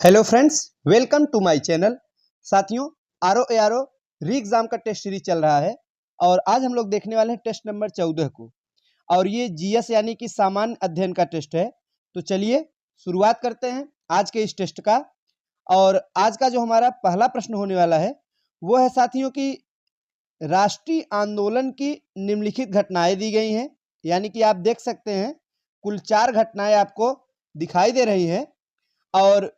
Hello friends, welcome to my channel. साथियों, RO ARO re exam का test series चल रहा है और आज हम लोग देखने वाले हैं टेस्ट नंबर 14 को। और ये जीएस यानी कि सामान्य अध्ययन का टेस्ट है। तो चलिए शुरुआत करते हैं आज के इस टेस्ट का। और आज का जो हमारा पहला प्रश्न होने वाला है वो है साथियों कि राष्ट्रीय आंदोलन की निम्नलिखित घटनाएं दी गई हैं। यानी कि आप देख सकते हैं कुल 4 घटनाएं आपको दिखाई दे रही हैं और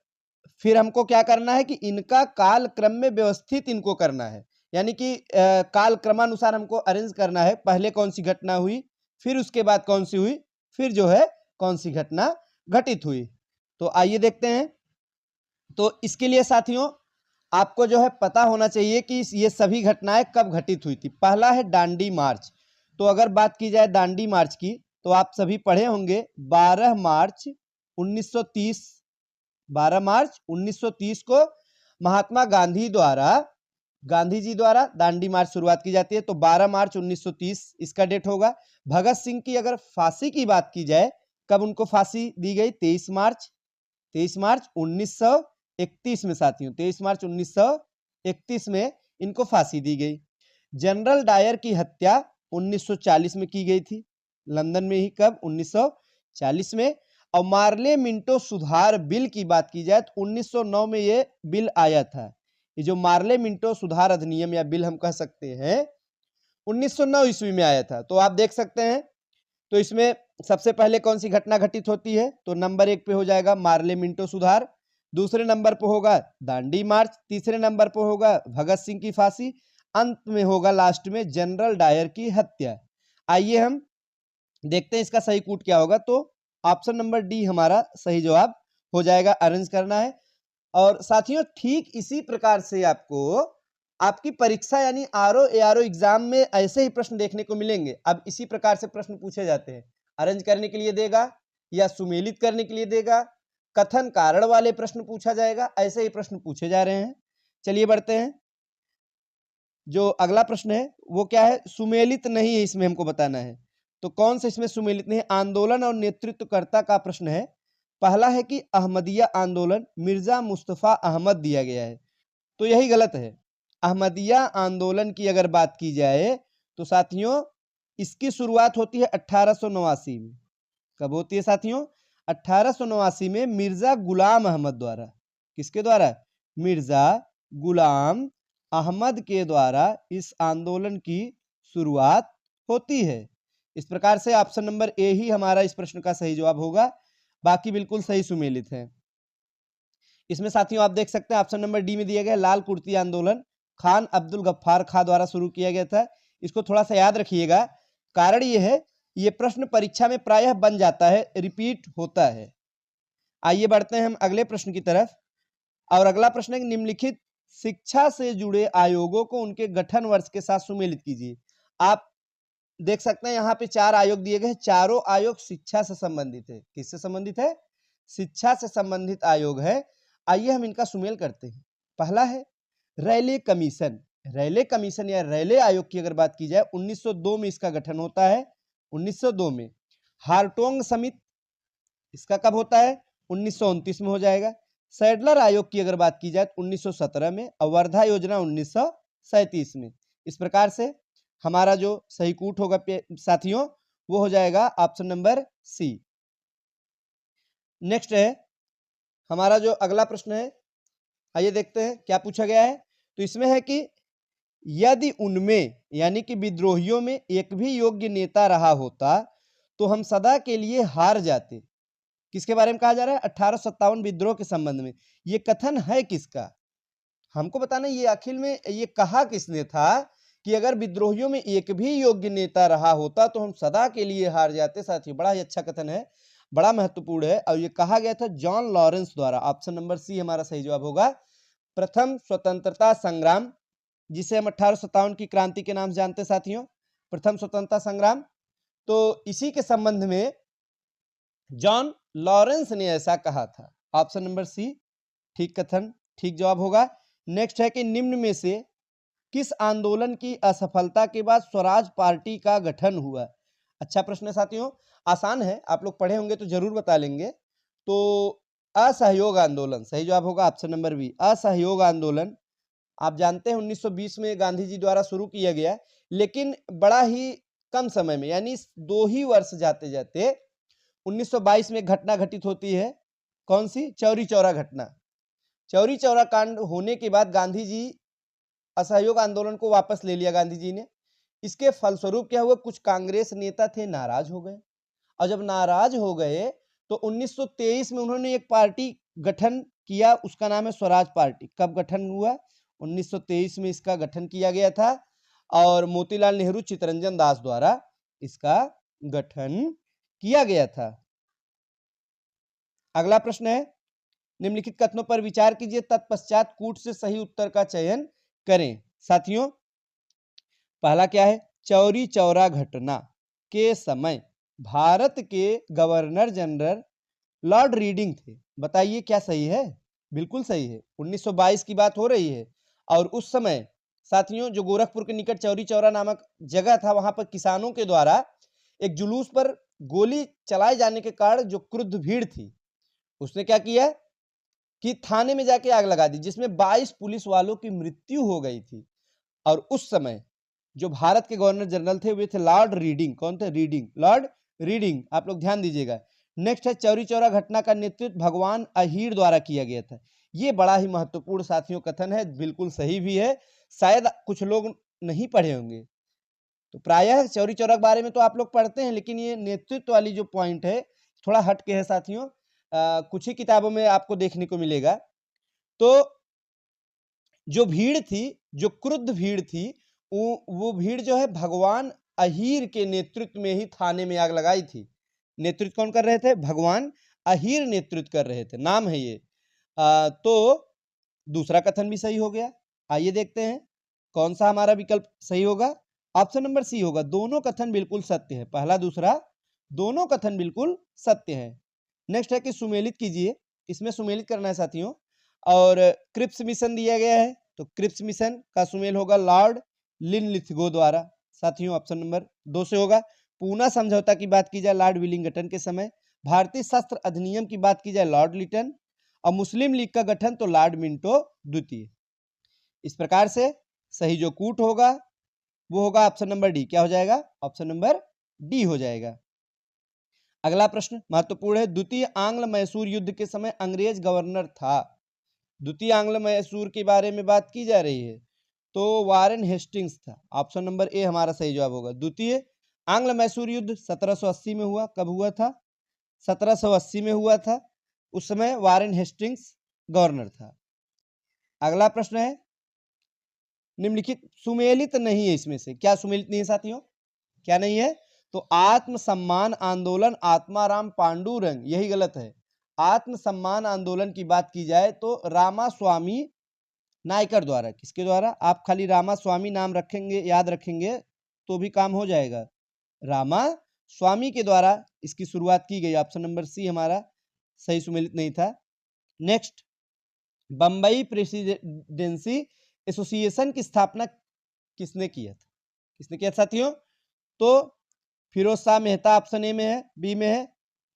फिर हमको क्या करना है कि इनका काल क्रम में व्यवस्थित इनको करना है। यानी कि काल क्रमानुसार हमको अरेंज करना है। पहले कौन सी घटना हुई, फिर उसके बाद कौन सी हुई, फिर जो है कौन सी घटना घटित हुई। तो आइए देखते हैं। तो इसके लिए साथियों आपको जो है पता होना चाहिए कि ये सभी घटनाएं कब घटित हुई थी। पहला है दांडी मार्च। तो अगर बात की जाए दांडी मार्च की तो आप सभी पढ़े होंगे 12 मार्च 1930 12 मार्च 1930 को महात्मा गांधी जी द्वारा दांडी मार्च शुरुआत की जाती है। तो 12 मार्च 1930 इसका डेट होगा। भगत सिंह की अगर फांसी की बात की जाए, कब उनको फांसी दी गई? 23 मार्च 1931 में साथियों, 23 मार्च 1931 में इनको फांसी दी गई। जनरल डायर की हत्या 1940 में की गई थी, लंदन में ही। कब? 1940 में। और मार्ले मिंटो सुधार बिल की बात की जाए तो 1909 में ये बिल आया था। ये जो मार्ले मिंटो सुधार अधिनियम या बिल हम कह सकते हैं 1909 ईस्वी में आया था। तो आप देख सकते हैं। तो इसमें सबसे पहले कौन सी घटना घटित होती है? तो नंबर 1 पे हो जाएगा मार्ले मिंटो सुधार, दूसरे नंबर पर होगा दांडी मार्च, तीसरे नंबर पर होगा भगत सिंह की फांसी, अंत में होगा लास्ट में जनरल डायर की हत्या। आइए हम देखते हैं इसका सही कूट क्या होगा। तो ऑप्शन नंबर डी हमारा सही जवाब हो जाएगा। अरेंज करना है। और साथियों ठीक इसी प्रकार से आपको आपकी परीक्षा यानी आरओ एआरओ एग्जाम में ऐसे ही प्रश्न देखने को मिलेंगे। अब इसी प्रकार से प्रश्न पूछे जाते हैं। अरेंज करने के लिए देगा या सुमेलित करने के लिए देगा, कथन कारण वाले प्रश्न पूछा जाएगा। ऐसे ही प्रश्न पूछे जा रहे हैं। चलिए बढ़ते हैं। जो अगला प्रश्न है वो क्या है? सुमेलित नहीं है, इसमें हमको बताना है। तो कौन सा इसमें सुमेलित नहीं है? आंदोलन और नेतृत्वकर्ता का प्रश्न है। पहला है कि अहमदिया आंदोलन मिर्जा मुस्तफा अहमद दिया गया है, तो यही गलत है। अहमदिया आंदोलन की अगर बात की जाए तो साथियों इसकी शुरुआत होती है 1889 में। कब होती है साथियों? 1889 में मिर्जा गुलाम अहमद द्वारा। किसके द्वारा? मिर्जा गुलाम अहमद के द्वारा इस आंदोलन की शुरुआत होती है। इस प्रकार से ऑप्शन नंबर ए ही हमारा इस प्रश्न का सही जवाब होगा। बाकी बिल्कुल सही सुमेलित है। इसमें साथियों आप देख सकते हैं ऑप्शन नंबर डी में दिया गया लाल कुर्ती आंदोलन खान अब्दुल गफ्फार खां द्वारा शुरू किया गया था। इसको थोड़ा सा याद रखिएगा। कारण ये है, ये प्रश्न परीक्षा में प्रायः बन जाता है, रिपीट होता है। आइए बढ़ते हैं हम अगले प्रश्न की तरफ। और अगला प्रश्न है कि निम्नलिखित शिक्षा से जुड़े आयोगों को उनके गठन वर्ष के साथ सुमेलित कीजिए। आप देख सकते हैं यहाँ पे 4 आयोग दिए गए हैं। चारों आयोग शिक्षा से संबंधित है। किससे संबंधित है? शिक्षा से संबंधित आयोग है। आइए हम इनका सुमेल करते हैं। पहला है रैले कमीशन। रैले कमीशन या रैले आयोग की अगर बात की जाए 1902 में इसका गठन होता है। 1902 में। हार्टोंग समिति, इसका कब होता है? 1929 में हो जाएगा। सैडलर आयोग की अगर बात की जाए तो 1917 में। और वर्धा योजना 1937 में। इस प्रकार से हमारा जो सही कूट होगा साथियों वो हो जाएगा ऑप्शन नंबर सी। नेक्स्ट है हमारा जो अगला प्रश्न है। आइए देखते हैं क्या पूछा गया है। तो इसमें है कि यदि उनमें यानी कि विद्रोहियों में एक भी योग्य नेता रहा होता तो हम सदा के लिए हार जाते। किसके बारे में कहा जा रहा है? 1857 विद्रोह के संबंध में। ये कथन है किसका? हमको बताना ये आखिर में ये कहा किसने था कि अगर विद्रोहियों में एक भी योग्य नेता रहा होता तो हम सदा के लिए हार जाते। साथियों बड़ा ही अच्छा कथन है, बड़ा महत्वपूर्ण है। और ये कहा गया था जॉन लॉरेंस द्वारा। ऑप्शन नंबर सी हमारा सही जवाब होगा। प्रथम स्वतंत्रता संग्राम, जिसे हम 1857 की क्रांति के नाम से जानते हैं साथियों, प्रथम स्वतंत्रता संग्राम। तो इसी के संबंध में जॉन लॉरेंस ने ऐसा कहा था। ऑप्शन नंबर सी ठीक कथन, ठीक जवाब होगा। नेक्स्ट है कि निम्न में से किस आंदोलन की असफलता के बाद स्वराज पार्टी का गठन हुआ? अच्छा प्रश्न है साथियों, आसान है, आप लोग पढ़े होंगे तो जरूर बता लेंगे। तो असहयोग आंदोलन, सही जवाब होगा ऑप्शन नंबर बी, असहयोग आंदोलन। आप जानते हैं 1920 में गांधी जी द्वारा शुरू किया गया, लेकिन बड़ा ही कम समय में, यानी 2 ही वर्ष जाते जाते 1922 में एक घटना घटित होती है। कौन सी? चौरी चौरा घटना। चौरी चौरा कांड होने के बाद गांधी जी असहयोग आंदोलन को वापस ले लिया गांधी जी ने। इसके फलस्वरूप क्या हुआ, कुछ कांग्रेस नेता थे नाराज हो गए, और जब नाराज हो गए तो 1923 में उन्होंने एक पार्टी गठन किया, उसका नाम है स्वराज पार्टी। कब गठन हुआ? 1923 में इसका गठन किया गया था, और मोतीलाल नेहरू चित्तरंजन दास द्वारा इसका गठन किया गया था। अगला प्रश्न है, निम्नलिखित कथनों पर विचार कीजिए, तत्पश्चात कूट से सही उत्तर का चयन करें। साथियों, पहला क्या है? चौरी चौरा घटना के समय भारत के गवर्नर जनरल लॉर्ड रीडिंग थे। बताइए क्या सही है? बिल्कुल सही है। 1922 की बात हो रही है, और उस समय साथियों जो गोरखपुर के निकट चौरी चौरा नामक जगह था, वहां पर किसानों के द्वारा एक जुलूस पर गोली चलाए जाने के कारण जो क्रुद्ध भीड़ थी, उसने क्या किया कि थाने में जाके आग लगा दी, जिसमें 22 पुलिस वालों की मृत्यु हो गई थी। और उस समय जो भारत के गवर्नर जनरल थे वे थे लॉर्ड रीडिंग। कौन थे? Reading, Lord reading. आप लोग ध्यान दीजिएगा। नेक्स्ट है, चौरी चौरा घटना का नेतृत्व भगवान अहीर द्वारा किया गया था। ये बड़ा ही महत्वपूर्ण साथियों कथन है, बिल्कुल सही भी है। शायद कुछ लोग नहीं पढ़े होंगे, तो प्रायः चौरी चौरा के बारे में तो आप लोग पढ़ते हैं, लेकिन ये नेतृत्व वाली जो पॉइंट है थोड़ा हट के है साथियों। कुछ ही किताबों में आपको देखने को मिलेगा। तो जो भीड़ थी, जो क्रुद्ध भीड़ थी, वो भीड़ जो है भगवान अहीर के नेतृत्व में ही थाने में आग लगाई थी। नेतृत्व कौन कर रहे थे? भगवान अहीर नेतृत्व कर रहे थे, नाम है ये। तो दूसरा कथन भी सही हो गया। आइए देखते हैं कौन सा हमारा विकल्प सही होगा। ऑप्शन नंबर सी होगा। दोनों कथन बिल्कुल सत्य है, पहला दूसरा दोनों कथन बिल्कुल सत्य है। नेक्स्ट है कि सुमेलित कीजिए, इसमें सुमेलित करना है साथियों। और क्रिप्स मिशन दिया गया है, तो क्रिप्स मिशन का सुमेल होगा लॉर्ड लिनलिथगो द्वारा। साथियों ऑप्शन नंबर 2 से होगा। पूना समझौता की बात की जाए लॉर्ड विलिंगटन के समय, भारतीय शस्त्र अधिनियम की बात की जाए लॉर्ड लिटन, और मुस्लिम लीग का गठन तो लॉर्ड मिंटो द्वितीय। इस प्रकार से सही जो कूट होगा वो होगा ऑप्शन नंबर डी। क्या हो जाएगा? ऑप्शन नंबर डी हो जाएगा। अगला प्रश्न महत्वपूर्ण है। द्वितीय आंग्ल मैसूर युद्ध के समय अंग्रेज गवर्नर था। द्वितीय आंग्ल मैसूर के बारे में बात की जा रही है, तो वारेन हेस्टिंग्स था। ऑप्शन नंबर ए हमारा सही जवाब होगा। द्वितीय आंग्ल मैसूर युद्ध 1780 में हुआ। कब हुआ था? 1780 में हुआ था। उस समय वारेन हेस्टिंग्स गवर्नर था। अगला प्रश्न है, निम्नलिखित सुमेलित नहीं है इसमें से। क्या सुमेलित नहीं है साथियों? क्या नहीं है? तो आत्मसम्मान आंदोलन आत्माराम पांडुरंग, यही गलत है। आत्मसम्मान आंदोलन की बात की जाए तो रामास्वामी नायकर द्वारा। किसके द्वारा? आप खाली रामास्वामी नाम रखेंगे, याद रखेंगे तो भी काम हो जाएगा। रामास्वामी के द्वारा इसकी शुरुआत की गई। ऑप्शन नंबर सी हमारा सही सुमेलित नहीं था। नेक्स्ट, बंबई प्रेसिडेंसी एसोसिएशन की स्थापना किसने किया था? किसने किया साथियों? तो फिरोज शाह मेहता ऑप्शन ए में है, बी में है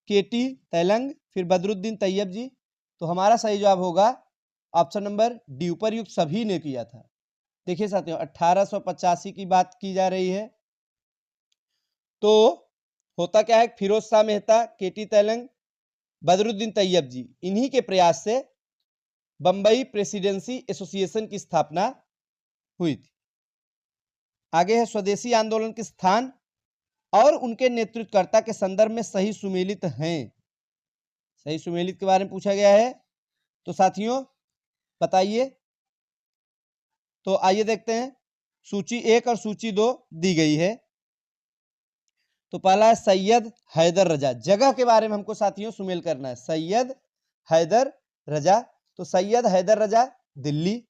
केटी तेलंग, फिर बदरुद्दीन तैयब जी। तो हमारा सही जवाब होगा ऑप्शन नंबर डी, उपरयुक्त सभी ने किया था। देखिए साथियों 1885 की बात की जा रही है, तो होता क्या है, फिरोज शाह मेहता, केटी तेलंग, बदरुद्दीन तैयब जी, इन्हीं के प्रयास से बंबई प्रेसिडेंसी एसोसिएशन की स्थापना हुई थी। आगे है, स्वदेशी आंदोलन के स्थान और उनके नेतृत्वकर्ता के संदर्भ में सही सुमेलित हैं। सही सुमेलित के बारे में पूछा गया है, तो साथियों बताइए। तो आइए देखते हैं, सूची 1 और सूची 2 दी गई है। तो पहला है सैयद हैदर रजा। जगह के बारे में हमको साथियों सुमेल करना है। सैयद हैदर रजा, तो सैयद हैदर रजा दिल्ली,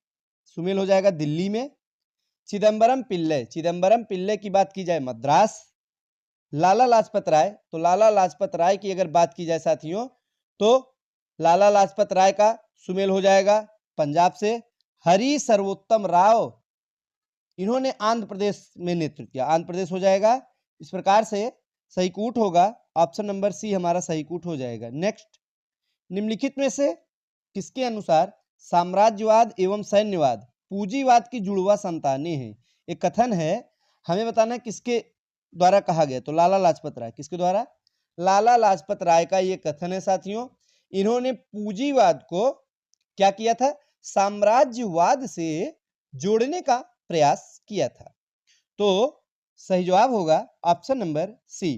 सुमेल हो जाएगा दिल्ली में। चिदम्बरम पिल्ले, चिदम्बरम पिल्ले की बात की जाए मद्रास। लाला लाजपत राय, तो लाला लाजपत राय की अगर बात की जाए साथियों, तो लाला लाजपत राय का सुमेल हो जाएगा पंजाब से। हरि सर्वोत्तम राव, इन्होंने आंध्र प्रदेश में नेतृत्व किया, आंध्र प्रदेश हो जाएगा। इस प्रकार से सही कूट होगा ऑप्शन नंबर सी हमारा सही कूट हो जाएगा। नेक्स्ट, निम्नलिखित में से किसके अनुसार साम्राज्यवाद एवं सैन्यवाद पूंजीवाद की जुड़वा संतानें हैं? एक कथन है, हमें बताना है किसके द्वारा कहा गया। तो लाला लाजपत राय। किसके द्वारा? लाला लाजपत राय का ये कथन है साथियों। इन्होंने पूंजीवाद को क्या किया था? साम्राज्यवाद से जोड़ने का प्रयास किया था। तो सही जवाब होगा ऑप्शन नंबर सी।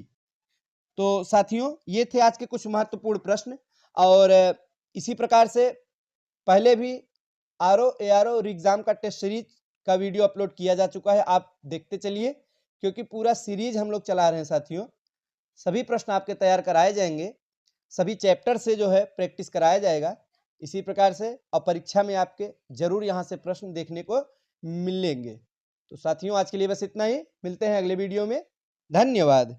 तो साथियों ये थे आज के कुछ महत्वपूर्ण प्रश्न, और इसी प्रकार से पहले भी आरओ एआरओ और एग्जाम का टेस्ट सीरीज का वीडियो अपलोड किया जा चुका है, आप देखते चलिए, क्योंकि पूरा सीरीज हम लोग चला रहे हैं साथियों। सभी प्रश्न आपके तैयार कराए जाएंगे, सभी चैप्टर से जो है प्रैक्टिस कराया जाएगा। इसी प्रकार से और परीक्षा में आपके जरूर यहाँ से प्रश्न देखने को मिलेंगे। तो साथियों आज के लिए बस इतना ही, मिलते हैं अगले वीडियो में। धन्यवाद।